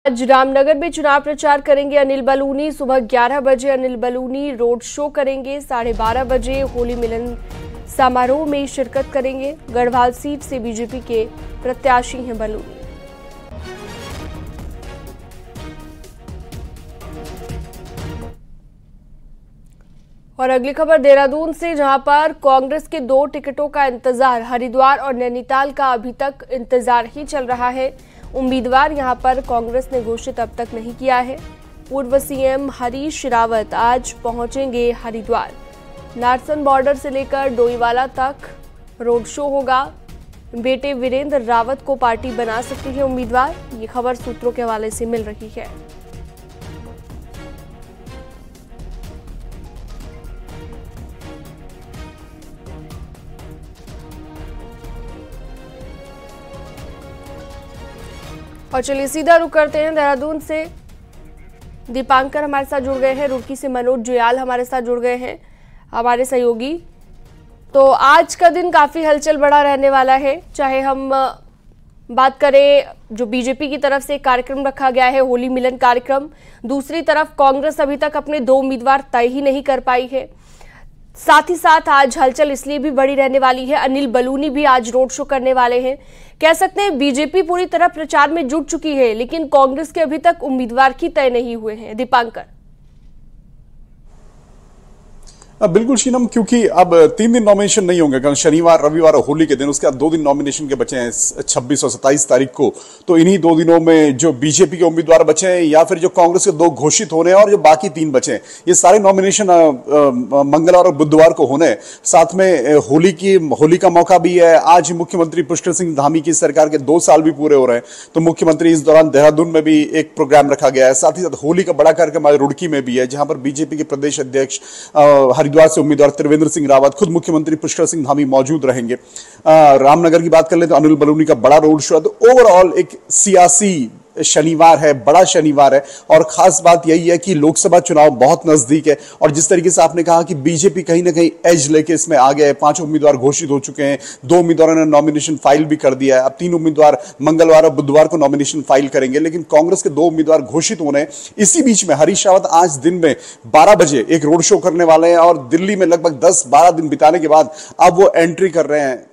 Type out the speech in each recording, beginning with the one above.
आज रामनगर में चुनाव प्रचार करेंगे अनिल बलूनी। सुबह 11 बजे अनिल बलूनी रोड शो करेंगे। 12:30 बजे होली मिलन समारोह में शिरकत करेंगे। गढ़वाल सीट से बीजेपी के प्रत्याशी हैं बलूनी। और अगली खबर देहरादून से, जहां पर कांग्रेस के 2 टिकटों का इंतजार, हरिद्वार और नैनीताल का अभी तक इंतजार ही चल रहा है। उम्मीदवार यहां पर कांग्रेस ने घोषित अब तक नहीं किया है। पूर्व सीएम हरीश रावत आज पहुंचेंगे हरिद्वार। नारसन बॉर्डर से लेकर डोईवाला तक रोड शो होगा। बेटे वीरेंद्र रावत को पार्टी बना सकती है उम्मीदवार, ये खबर सूत्रों के हवाले से मिल रही है। और चलिए सीधा रुक करते हैं देहरादून से। दीपांकर हमारे साथ जुड़ गए हैं। रुड़की से मनोज जुयाल हमारे साथ जुड़ गए हैं, हमारे सहयोगी। तो आज का दिन काफी हलचल बड़ा रहने वाला है। चाहे हम बात करें, जो बीजेपी की तरफ से एक कार्यक्रम रखा गया है, होली मिलन कार्यक्रम, दूसरी तरफ कांग्रेस अभी तक अपने 2 उम्मीदवार तय ही नहीं कर पाई है। साथ ही साथ आज हलचल इसलिए भी बड़ी रहने वाली है, अनिल बलूनी भी आज रोड शो करने वाले हैं। कह सकते हैं बीजेपी पूरी तरह प्रचार में जुट चुकी है, लेकिन कांग्रेस के अभी तक उम्मीदवार ही तय नहीं हुए हैं। दीपांकर। बिल्कुल शीनम, क्योंकि अब 3 दिन नॉमिनेशन नहीं होंगे, कल शनिवार, रविवार और होली के दिन। उसके बाद 2 दिन नॉमिनेशन के बचे हैं 26 और 27 तारीख को। तो इन्हीं 2 दिनों में जो बीजेपी के उम्मीदवार बचे हैं या फिर जो कांग्रेस के 2 घोषित होने हैं और जो बाकी 3 बचे हैं, ये सारे नॉमिनेशन मंगलवार और बुधवार को होने। साथ में होली का मौका भी है। आज मुख्यमंत्री पुष्कर सिंह धामी की सरकार के 2 साल भी पूरे हो रहे हैं, तो मुख्यमंत्री इस दौरान देहरादून में भी एक प्रोग्राम रखा गया है। साथ ही साथ होली का बड़ा कार्यक्रम आज रुड़की में भी है, जहां पर बीजेपी के प्रदेश अध्यक्ष हरिद्वार से उम्मीदवार त्रिवेंद्र सिंह रावत, खुद मुख्यमंत्री पुष्कर सिंह धामी मौजूद रहेंगे। रामनगर की बात कर ले तो अनिल बलूनी का बड़ा रोड शो है। तो ओवरऑल एक सियासी शनिवार है, बड़ा शनिवार है। और खास बात यही है कि लोकसभा चुनाव बहुत नजदीक है, और जिस तरीके से आपने कहा कि बीजेपी कहीं ना कहीं एज लेके इसमें आ गया है। 5 उम्मीदवार घोषित हो चुके हैं, 2 उम्मीदवारों ने नॉमिनेशन फाइल भी कर दिया है। अब 3 उम्मीदवार मंगलवार और बुधवार को नॉमिनेशन फाइल करेंगे, लेकिन कांग्रेस के 2 उम्मीदवार घोषित होने। इसी बीच में हरीश रावत आज दिन में 12 बजे एक रोड शो करने वाले हैं, और दिल्ली में लगभग 10-12 दिन बिताने के बाद अब वो एंट्री कर रहे हैं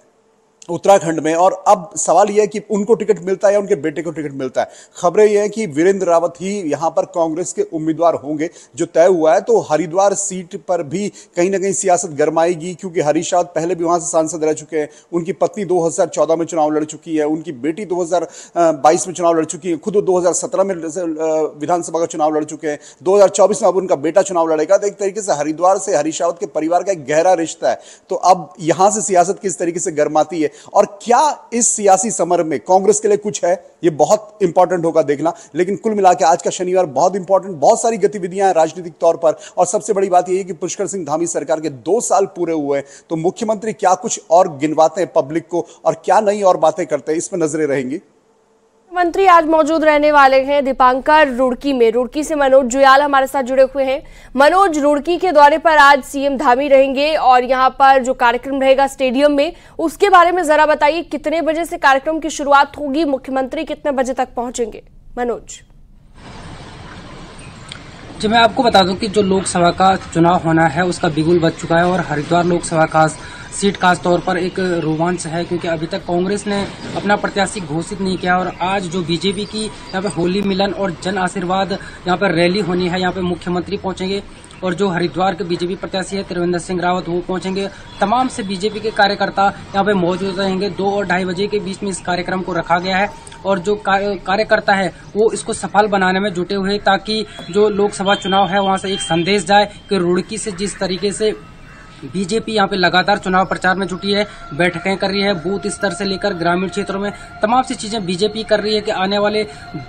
उत्तराखंड में। और अब सवाल यह है कि उनको टिकट मिलता है या उनके बेटे को टिकट मिलता है। खबरें यह है कि वीरेंद्र रावत ही यहां पर कांग्रेस के उम्मीदवार होंगे, जो तय हुआ है। तो हरिद्वार सीट पर भी कहीं ना कहीं सियासत गरमाएगी, क्योंकि हरीश रावत पहले भी वहां से सांसद रह चुके हैं। उनकी पत्नी 2014 में चुनाव लड़ चुकी है, उनकी बेटी 2022 में चुनाव लड़ चुकी है, खुद 2017 में विधानसभा का चुनाव लड़ चुके हैं, 2024 में अब उनका बेटा चुनाव लड़ेगा। तो एक तरीके से हरिद्वार से हरीश रावत के परिवार का एक गहरा रिश्ता है। तो अब यहां से सियासत किस तरीके से गरमाती है, और क्या इस सियासी समर में कांग्रेस के लिए कुछ है, यह बहुत इंपॉर्टेंट होगा देखना। लेकिन कुल मिलाकर आज का शनिवार बहुत इंपॉर्टेंट, बहुत सारी गतिविधियां हैं राजनीतिक तौर पर। और सबसे बड़ी बात यह है कि पुष्कर सिंह धामी सरकार के 2 साल पूरे हुए हैं, तो मुख्यमंत्री क्या कुछ और गिनवाते हैं पब्लिक को और क्या नई और बातें करते हैं, इस पर नजरें रहेंगी। मंत्री आज मौजूद रहने वाले हैं दीपांकर रुड़की में। रुड़की से मनोज जुयाल हमारे साथ जुड़े हुए हैं। मनोज, रुड़की के दौरे पर आज सीएम धामी रहेंगे, और यहां पर जो कार्यक्रम रहेगा स्टेडियम में, उसके बारे में जरा बताइए। कितने बजे से कार्यक्रम की शुरुआत होगी, मुख्यमंत्री कितने बजे तक पहुंचेंगे? मनोज जी, मैं आपको बता दूं कि जो लोकसभा का चुनाव होना है उसका बिगुल बज चुका है, और हरिद्वार लोकसभा का सीट खास तौर पर एक रोमांच है, क्योंकि अभी तक कांग्रेस ने अपना प्रत्याशी घोषित नहीं किया। और आज जो बीजेपी की यहाँ पे होली मिलन और जन आशीर्वाद यहाँ पर रैली होनी है, यहाँ पे मुख्यमंत्री पहुंचेंगे, और जो हरिद्वार के बीजेपी प्रत्याशी है त्रिवेंद्र सिंह रावत, वो पहुंचेंगे। तमाम से बीजेपी के कार्यकर्ता यहाँ पे मौजूद रहेंगे। 2 और 2:30 बजे के बीच में इस कार्यक्रम को रखा गया है, और जो कार्यकर्ता है वो इसको सफल बनाने में जुटे हुए, ताकि जो लोकसभा चुनाव है वहां से एक संदेश जाए कि रुड़की से जिस तरीके से बीजेपी यहाँ पे लगातार चुनाव प्रचार में जुटी है, बैठकें कर रही है, बूथ स्तर से लेकर ग्रामीण क्षेत्रों में तमाम सी चीजें बीजेपी कर रही है कि आने वाले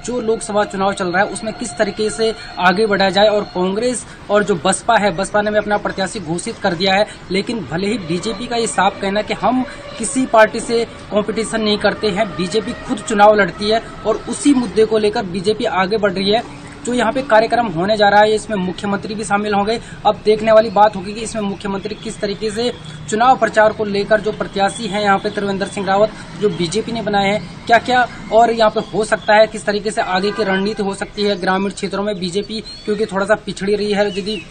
जो लोकसभा चुनाव चल रहा है उसमें किस तरीके से आगे बढ़ाया जाए। और कांग्रेस और जो बसपा है, बसपा ने भी अपना प्रत्याशी घोषित कर दिया है, लेकिन भले ही बीजेपी का ये साफ कहना है कि हम किसी पार्टी से कंपटीशन नहीं करते हैं, बीजेपी खुद चुनाव लड़ती है और उसी मुद्दे को लेकर बीजेपी आगे बढ़ रही है। जो यहाँ पे कार्यक्रम होने जा रहा है इसमें मुख्यमंत्री भी शामिल होंगे। अब देखने वाली बात होगी कि इसमें मुख्यमंत्री किस तरीके से चुनाव प्रचार को लेकर जो प्रत्याशी हैं यहाँ पे त्रिवेंद्र सिंह रावत जो बीजेपी ने बनाए हैं क्या क्या और यहाँ पे हो सकता है, किस तरीके से आगे की रणनीति हो सकती है ग्रामीण क्षेत्रों में बीजेपी, क्योंकि थोड़ा सा पिछड़ी रही है। यदि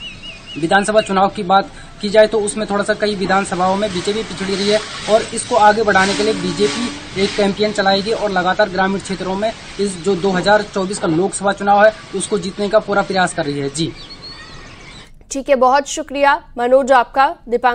विधानसभा चुनाव की बात की जाए तो उसमें थोड़ा सा कई विधानसभाओं में बीजेपी पिछड़ी रही है और इसको आगे बढ़ाने के लिए बीजेपी एक कैंपेन चलाएगी और लगातार ग्रामीण क्षेत्रों में इस जो 2024 का लोकसभा चुनाव है उसको जीतने का पूरा प्रयास कर रही है। जी ठीक है, बहुत शुक्रिया मनोज आपका। दीपांकर